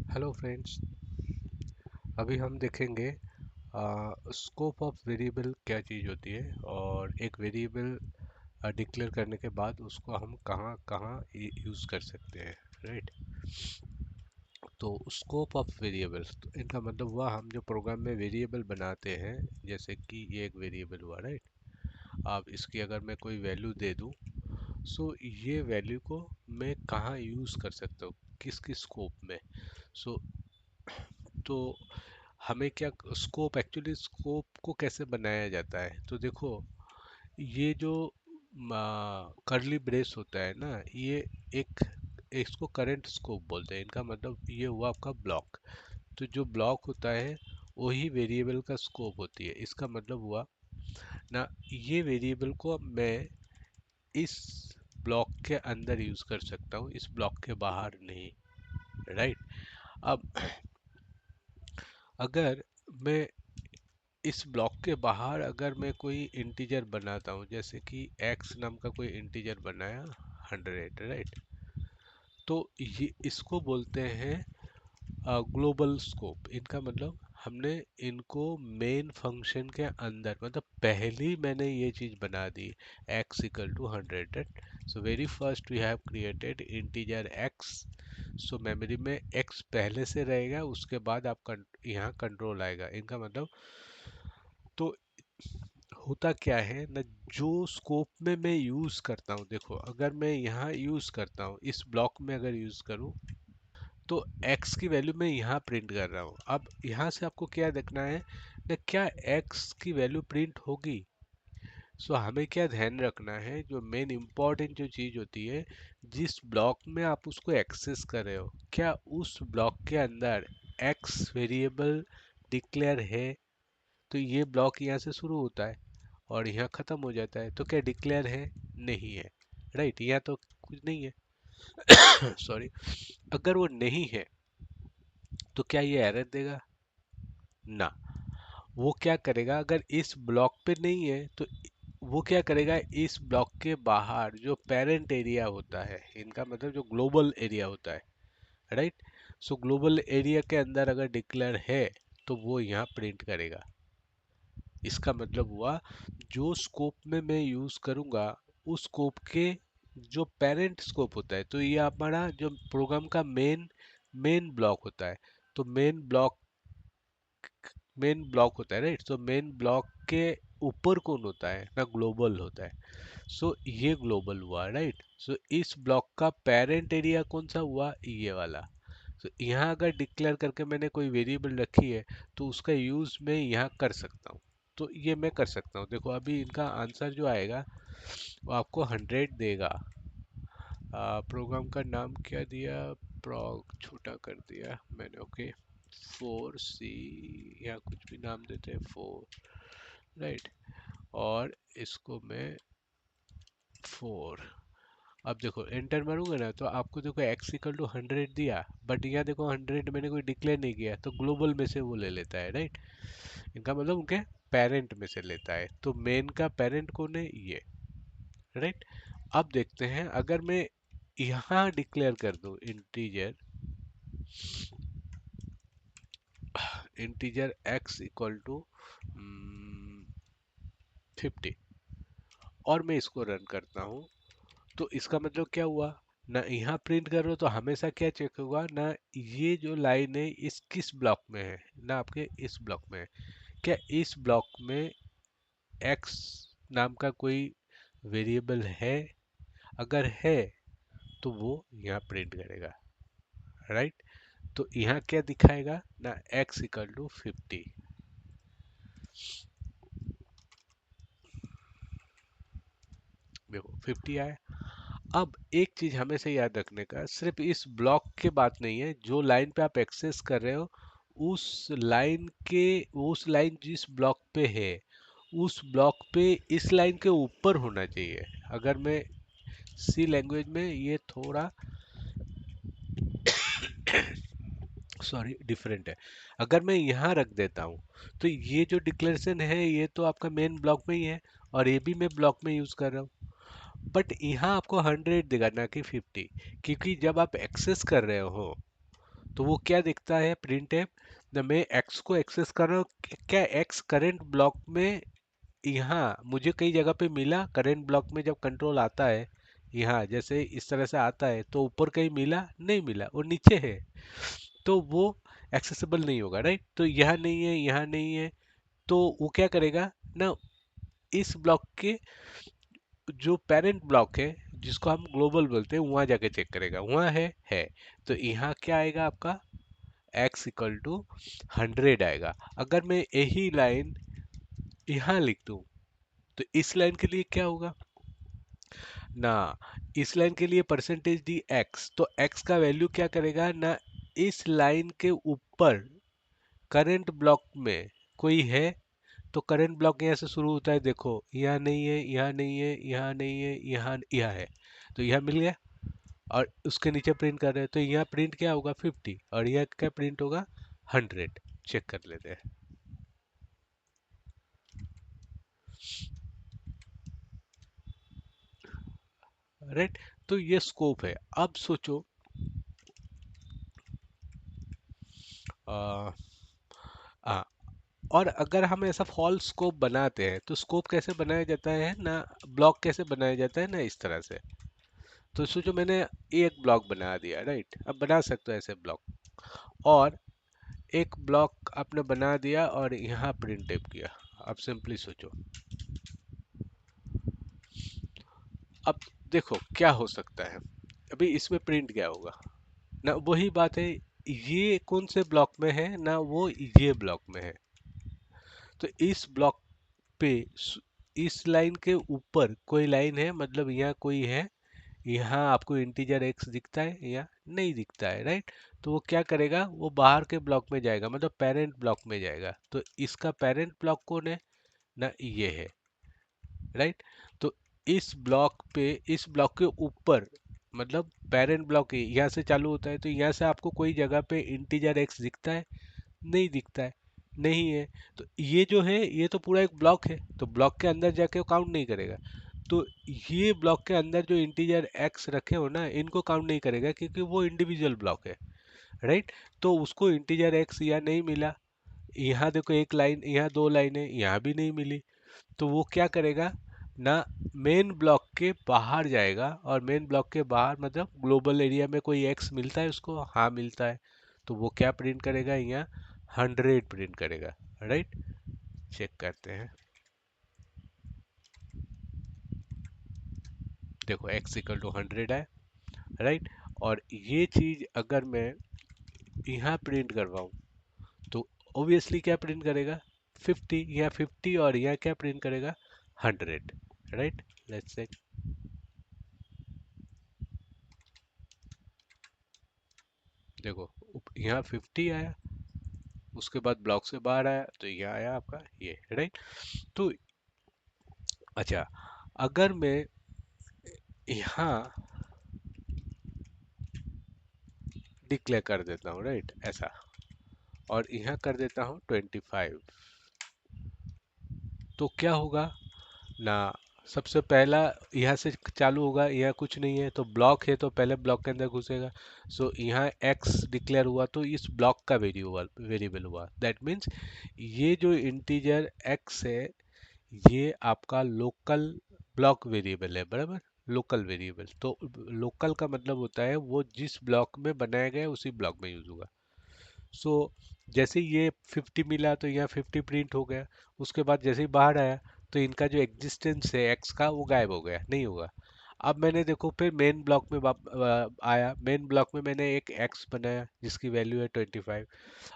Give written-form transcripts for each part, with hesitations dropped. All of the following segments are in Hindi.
Hello friends. अभी हम देखेंगे स्कोप ऑफ वेरिएबल क्या चीज़ होती है और एक वेरिएबल डिक्लेयर करने के बाद उसको हम कहाँ कहाँ यूज़ कर सकते हैं। राइट। तो स्कोप ऑफ वेरिएबल्स तो इनका मतलब हुआ हम जो प्रोग्राम में वेरिएबल बनाते हैं, जैसे कि ये एक वेरिएबल हुआ। राइट। अब इसकी अगर मैं कोई वैल्यू दे दूँ, सो ये वैल्यू को मैं कहाँ यूज़ कर सकता हूँ, किस किस स्कोप में। सो तो हमें क्या स्कोप, एक्चुअली स्कोप को कैसे बनाया जाता है, तो देखो ये जो करली ब्रेस होता है ना, ये एक इसको करंट स्कोप बोलते हैं। इनका मतलब ये हुआ आपका ब्लॉक। तो जो ब्लॉक होता है वही वेरिएबल का स्कोप होती है। इसका मतलब हुआ ना, ये वेरिएबल को मैं इस ब्लॉक के अंदर यूज कर सकता हूँ, इस ब्लॉक के बाहर नहीं। राइट। अब अगर मैं इस ब्लॉक के बाहर अगर मैं कोई इंटीजर बनाता हूँ, जैसे कि x नाम का कोई इंटीजर बनाया 100। राइट। तो ये इसको बोलते हैं ग्लोबल स्कोप। इनका मतलब हमने इनको मेन फंक्शन के अंदर, मतलब पहली मैंने ये चीज बना दी, x equal to 100। So very first we have created integer x। So memory में x पहले से रहेगा, उसके बाद आप यहाँ कंट्रोल आएगा। इनका मतलब तो होता क्या है ना, जो स्कोप में मैं यूज करता हूँ, देखो अगर मैं यहाँ यूज करता हूँ, इस ब्लॉक में अगर यूज करूँ, तो x की वैल्यू मैं यहाँ प्रिंट कर रहा हूँ। अब यहाँ से आपको क्या देखना है ना, क्या x की वैल्यू प्रिंट होगी। सो हमें क्या ध्यान रखना है, जो मेन इम्पोर्टेंट जो चीज होती है, जिस ब्लॉक में आप उसको एक्सेस कर रहे हो, क्या उस ब्लॉक के अंदर x वेरिएबल डिक्लेयर है। तो ये ब्लॉक यहाँ से शुरू होता है और यहाँ खत्म हो जाता है, तो क्या डिक्लेयर है, नहीं है। राइट। यहाँ तो कुछ नहीं है। सॉरी। अगर वो नहीं है तो क्या ये एरर देगा ना। वो क्या करेगा, अगर इस ब्लॉक पे नहीं है तो वो क्या करेगा, इस ब्लॉक के बाहर जो पेरेंट एरिया होता है, इनका मतलब जो ग्लोबल एरिया होता है। राइट। सो ग्लोबल एरिया के अंदर अगर डिक्लेयर है तो वो यहाँ प्रिंट करेगा। इसका मतलब हुआ जो स्कोप में मैं यूज करूंगा, उस स्कोप के जो पेरेंट स्कोप होता है, तो ये हमारा जो प्रोग्राम का मेन ब्लॉक होता है। तो मेन ब्लॉक होता है। राइट। तो मेन ब्लॉक के ऊपर कौन होता है ना, ग्लोबल होता है। सो ये ग्लोबल हुआ। राइट। सो इस ब्लॉक का पेरेंट एरिया कौन सा हुआ, ये वाला। तो यहाँ अगर डिक्लेयर करके मैंने कोई वेरिएबल रखी है, तो उसका यूज मैं यहाँ कर सकता हूँ। तो ये मैं कर सकता हूँ। देखो अभी इनका आंसर जो आएगा वो आपको 100 देगा। प्रोग्राम का नाम क्या दिया, प्रोग छोटा कर दिया मैंने। ओके, 4C या कुछ भी नाम देते हैं, 4। राइट। और इसको मैं 4। अब देखो एंटर मारूंगा ना, तो आपको देखो x इक्वल टू 100 दिया, बट यहाँ देखो 100 मैंने कोई डिक्लेयर नहीं किया, तो ग्लोबल में से वो ले लेता है। राइट। इनका मतलब उनके पेरेंट में से लेता है। तो मेन का पेरेंट कौन है, ये। राइट। अब देखते हैं, अगर मैं यहाँ डिक्लेयर कर दूं integer, integer x equal to 50, और मैं इसको रन करता हूँ, तो इसका मतलब क्या हुआ ना, यहाँ प्रिंट कर रहे हो तो हमेशा क्या चेक होगा ना, ये जो लाइन है इस किस ब्लॉक में है ना, आपके इस ब्लॉक में है। क्या इस ब्लॉक में x नाम का कोई वेरिएबल है, अगर है तो वो यहाँ प्रिंट करेगा। राइट। तो यहाँ क्या दिखाएगा ना, x इक्वल टू 50। देखो 50 आया। अब एक चीज हमेशा याद रखने का, सिर्फ इस ब्लॉक के बात नहीं है, जो लाइन पे आप एक्सेस कर रहे हो, उस लाइन जिस ब्लॉक पे है, उस ब्लॉक पे इस लाइन के ऊपर होना चाहिए। अगर मैं सी लैंग्वेज में ये थोड़ा सॉरी डिफरेंट है। अगर मैं यहाँ रख देता हूँ, तो ये जो डिक्लेरेशन है ये तो आपका मेन ब्लॉक में ही है, और ये भी मैं ब्लॉक में यूज कर रहा हूँ। बट यहाँ आपको 100 देगा ना कि 50, क्योंकि जब आप एक्सेस कर रहे हो तो वो क्या दिखता है प्रिंट है, जब मैं एक्स को एक्सेस कर रहा हूँ, क्या एक्स करंट ब्लॉक में, यहाँ मुझे कई जगह पे मिला करंट ब्लॉक में, जब कंट्रोल आता है यहाँ जैसे इस तरह से आता है तो ऊपर कहीं मिला नहीं मिला, वो नीचे है, तो वो एक्सेसिबल नहीं होगा, राइट। तो यहाँ नहीं है, यहाँ नहीं है, तो वो क्या करेगा ना, इस ब्लॉक के जो पेरेंट ब्लॉक है जिसको हम ग्लोबल बोलते हैं वहां जाके चेक करेगा, वहां है। तो यहाँ क्या आएगा आपका x इक्वल टू 100 आएगा। अगर मैं यही लाइन यहाँ लिख दूं तो इस लाइन के लिए क्या होगा ना, इस लाइन के लिए परसेंटेज डी एक्स, तो x का वैल्यू क्या करेगा ना, इस लाइन के ऊपर करंट ब्लॉक में कोई है, तो करंट ब्लॉक यहाँ से शुरू होता है, देखो यहाँ नहीं है, यहाँ नहीं है, यहाँ नहीं है, यहाँ है, तो यहाँ मिल गया। और उसके नीचे प्रिंट कर रहे हैं तो यहाँ प्रिंट क्या होगा 50, और यहाँ क्या प्रिंट होगा 100। चेक कर लेते हैं, राइट। तो ये स्कोप है। अब सोचो आ, आ, और अगर हम ऐसा फॉल्स स्कोप बनाते हैं तो स्कोप कैसे बनाया जाता है ना, ब्लॉक कैसे बनाया जाता है ना, इस तरह से। तो सोचो मैंने एक ब्लॉक बना दिया, राइट, अब बना सकते हो ऐसे ब्लॉक, और एक ब्लॉक आपने बना दिया और यहाँ प्रिंट टाइप किया। अब सिंपली सोचो, अब देखो क्या हो सकता है, अभी इसमें प्रिंट क्या होगा ना, वही बात है, ये कौन से ब्लॉक में है ना, वो ये ब्लॉक में है। तो इस ब्लॉक पे इस लाइन के ऊपर कोई लाइन है, मतलब यहाँ कोई है, यहाँ आपको इंटीजर एक्स दिखता है या नहीं दिखता है, राइट। तो वो क्या करेगा, वो बाहर के ब्लॉक में जाएगा, मतलब पेरेंट ब्लॉक में जाएगा। तो इसका पेरेंट ब्लॉक कौन है ना, ये है, राइट। तो इस ब्लॉक पे, इस ब्लॉक के ऊपर, मतलब पेरेंट ब्लॉक यहाँ से चालू होता है, तो यहाँ से आपको कोई जगह पे इंटीजर एक्स दिखता है नहीं दिखता है, नहीं है। तो ये जो है ये तो पूरा एक ब्लॉक है, तो ब्लॉक के अंदर जाके काउंट नहीं करेगा। तो ये ब्लॉक के अंदर जो इंटीजर एक्स रखे हो ना, इनको काउंट नहीं करेगा क्योंकि वो इंडिविजुअल ब्लॉक है, राइट। तो उसको इंटीजर एक्स यहाँ नहीं मिला, यहाँ देखो एक लाइन, यहाँ दो लाइनें, यहाँ भी नहीं मिली, तो वो क्या करेगा ना, मेन ब्लॉक के बाहर जाएगा, और मेन ब्लॉक के बाहर मतलब ग्लोबल एरिया में कोई एक्स मिलता है उसको, हाँ मिलता है, तो वो क्या प्रिंट करेगा यहाँ 100 प्रिंट करेगा, राइट। चेक करते हैं, देखो x इक्वल टू 100 है, राइट। और ये चीज अगर मैं यहाँ प्रिंट करवाऊँ तो ऑब्वियसली क्या प्रिंट करेगा 50, यहाँ 50, और यहाँ क्या प्रिंट करेगा 100, राइट। लेट्स चेक, देखो यहाँ 50 आया, उसके बाद ब्लॉक से बाहर आया तो ये आया आपका ये, राइट। तो अच्छा, अगर मैं यहाँ डिक्लेयर कर देता हूँ, राइट, ऐसा, और यहाँ कर देता हूँ 25, तो क्या होगा ना, सबसे पहला यहाँ से चालू होगा, यहाँ कुछ नहीं है तो ब्लॉक है, तो पहले ब्लॉक के अंदर घुसेगा। सो यहाँ x डिक्लेयर हुआ तो इस ब्लॉक का वेरिएबल वेरिएबल हुआ, दैट मीन्स ये जो इंटीजर x है ये आपका लोकल ब्लॉक वेरिएबल है, बराबर। लोकल वेरिएबल, तो लोकल का मतलब होता है वो जिस ब्लॉक में बनाया गया है उसी ब्लॉक में यूज होगा। सो जैसे ही ये 50 मिला तो यहाँ 50 प्रिंट हो गया, उसके बाद जैसे ही बाहर आया तो इनका जो एग्जिस्टेंस है एक्स का वो गायब हो गया, नहीं होगा। अब मैंने देखो फिर मेन ब्लॉक में आया, मेन ब्लॉक में मैंने एक एक्स बनाया जिसकी वैल्यू है 25,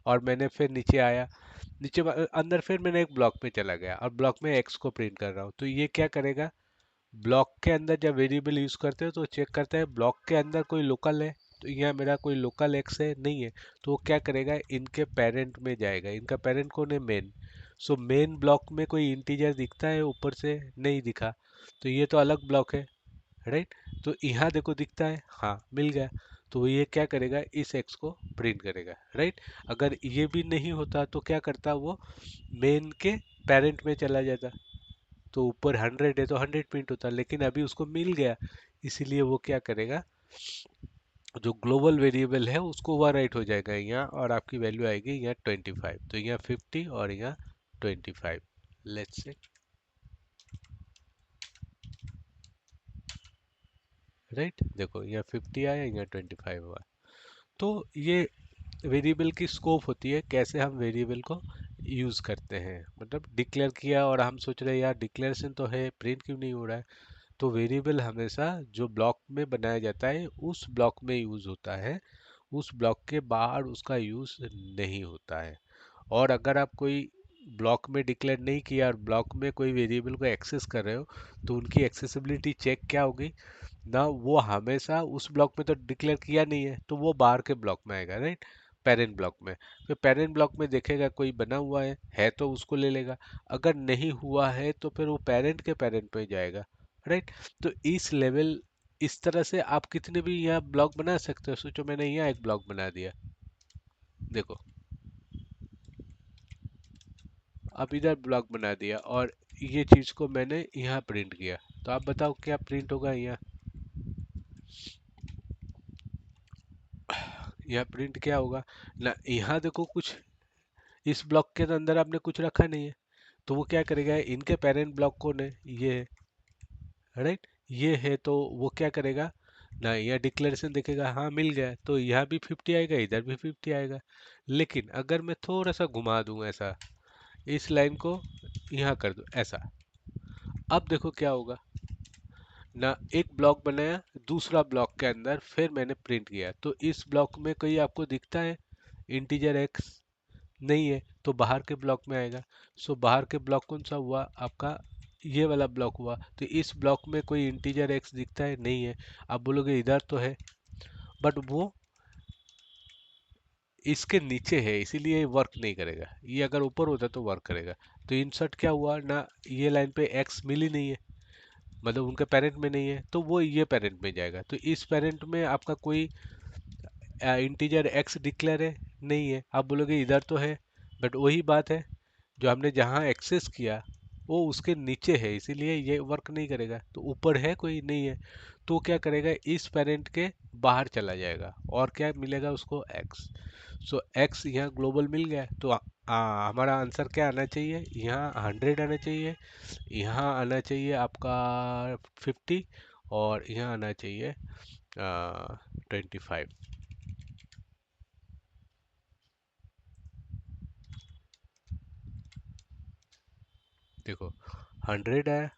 और मैंने फिर नीचे आया, नीचे अंदर फिर मैंने एक ब्लॉक में चला गया और ब्लॉक में एक्स को प्रिंट कर रहा हूँ, तो ये क्या करेगा, ब्लॉक के अंदर जब वेरिएबल यूज करते हो तो चेक करता है ब्लॉक के अंदर कोई लोकल है, तो यहाँ मेरा कोई लोकल एक्स है नहीं है, तो वो क्या करेगा इनके पेरेंट में जाएगा, इनका पेरेंट कौन है मेन। सो मेन ब्लॉक में कोई इंटीजर दिखता है ऊपर से, नहीं दिखा, तो ये तो अलग ब्लॉक है, राइट। तो यहाँ देखो दिखता है, हाँ मिल गया, तो वो ये क्या करेगा इस एक्स को प्रिंट करेगा, राइट। अगर ये भी नहीं होता तो क्या करता वो मेन के पेरेंट में चला जाता, तो ऊपर 100 है तो 100 प्रिंट होता, लेकिन अभी उसको मिल गया, इसीलिए वो क्या करेगा जो ग्लोबल वेरिएबल है उसको ओवर राइट हो जाएगा यहाँ, और आपकी वैल्यू आएगी यहाँ 25, तो यहाँ 50 और यहाँ 25। लेट्स से, राइट, देखो यहाँ 50 आया, यहाँ 25 हुआ। तो ये वेरिएबल की स्कोप होती है, कैसे हम वेरिएबल को यूज करते हैं। मतलब डिक्लेयर किया और हम सोच रहे हैं यार डिक्लेरेशन तो है, प्रिंट क्यों नहीं हो रहा है। तो वेरिएबल हमेशा जो ब्लॉक में बनाया जाता है उस ब्लॉक में यूज होता है, उस ब्लॉक के बाहर उसका यूज नहीं होता है। और अगर आप कोई ब्लॉक में डिक्लेयर नहीं किया और ब्लॉक में कोई वेरिएबल को एक्सेस कर रहे हो, तो उनकी एक्सेसिबिलिटी चेक क्या होगी ना, वो हमेशा उस ब्लॉक में तो डिक्लेयर किया नहीं है, तो वो बाहर के ब्लॉक में आएगा, राइट, पेरेंट ब्लॉक में। फिर पेरेंट ब्लॉक में देखेगा कोई बना हुआ है तो उसको ले लेगा, अगर नहीं हुआ है तो फिर वो पेरेंट के पेरेंट पे जाएगा, राइट। तो इस लेवल, इस तरह से आप कितने भी यहाँ ब्लॉक बना सकते हो। सोचो मैंने यहाँ एक ब्लॉक बना दिया, देखो, अब इधर ब्लॉक बना दिया और ये चीज को मैंने यहाँ प्रिंट किया, तो आप बताओ क्या प्रिंट होगा यहाँ। यहाँ प्रिंट क्या होगा ना, यहाँ देखो कुछ इस ब्लॉक के अंदर आपने कुछ रखा नहीं है, तो वो क्या करेगा, इनके पेरेंट ब्लॉक कौन है, ये है, राइट, ये है, तो वो क्या करेगा ना, यहाँ डिक्लेरेशन देखेगा, हाँ मिल गया, तो यहाँ भी 50 आएगा, इधर भी 50 आएगा। लेकिन अगर मैं थोड़ा सा घुमा दूं ऐसा, इस लाइन को यहाँ कर दूं ऐसा, अब देखो क्या होगा ना, एक ब्लॉक बनाया, दूसरा ब्लॉक के अंदर फिर मैंने प्रिंट किया, तो इस ब्लॉक में कोई आपको दिखता है इंटीजर एक्स, नहीं है, तो बाहर के ब्लॉक में आएगा। सो बाहर के ब्लॉक कौन सा हुआ आपका, ये वाला ब्लॉक हुआ। तो इस ब्लॉक में कोई इंटीजर एक्स दिखता है, नहीं है। आप बोलोगे इधर तो है, बट वो इसके नीचे है, इसीलिए वर्क नहीं करेगा। ये अगर ऊपर होता तो वर्क करेगा। तो इंसर्ट क्या हुआ ना, ये लाइन पे एक्स मिली नहीं है, मतलब उनके पेरेंट में नहीं है, तो वो ये पेरेंट में जाएगा। तो इस पेरेंट में आपका कोई इंटीजर एक्स डिक्लेयर है, नहीं है। आप बोलोगे इधर तो है, बट वही बात है, जो हमने जहाँ एक्सेस किया वो उसके नीचे है, इसीलिए ये वर्क नहीं करेगा। तो ऊपर है कोई, नहीं है, तो क्या करेगा, इस पेरेंट के बाहर चला जाएगा और क्या मिलेगा उसको, एक्स। सो एक्स यहाँ ग्लोबल मिल गया, तो हमारा आंसर क्या आना चाहिए, यहाँ 100 आना चाहिए, यहाँ आना चाहिए आपका 50, और यहाँ आना चाहिए 25। देखो 100 आया,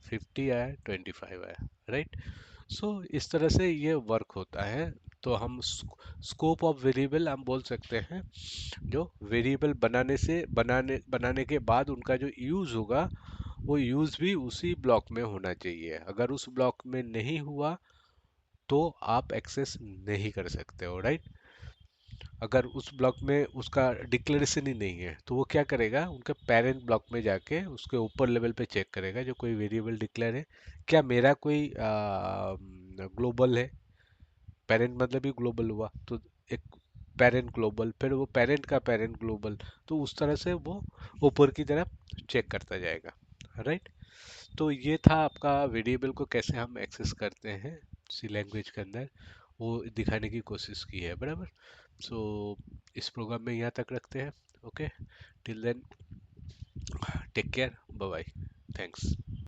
50 आया, 25 आया, राइट। सो इस तरह से ये वर्क होता है। तो हम स्कोप ऑफ वेरिएबल हम बोल सकते हैं, जो वेरिएबल बनाने से बनाने बनाने के बाद उनका जो यूज होगा, वो यूज भी उसी ब्लॉक में होना चाहिए। अगर उस ब्लॉक में नहीं हुआ तो आप एक्सेस नहीं कर सकते हो, राइट। अगर उस ब्लॉक में उसका डिक्लेरेशन ही नहीं है, तो वो क्या करेगा, उनके पेरेंट ब्लॉक में जाके उसके ऊपर लेवल पे चेक करेगा जो कोई वेरिएबल डिक्लेयर है, क्या मेरा कोई ग्लोबल है, पेरेंट मतलब ही ग्लोबल हुआ, तो एक पेरेंट ग्लोबल, फिर वो पेरेंट का पेरेंट ग्लोबल, तो उस तरह से वो ऊपर की तरफ चेक करता जाएगा, राइट। तो ये था आपका वेरिएबल को कैसे हम एक्सेस करते हैं सी लैंग्वेज के अंदर, वो दिखाने की कोशिश की है, बराबर। सो इस प्रोग्राम में यहाँ तक रखते हैं। Okay, till then, take care, bye bye, thanks.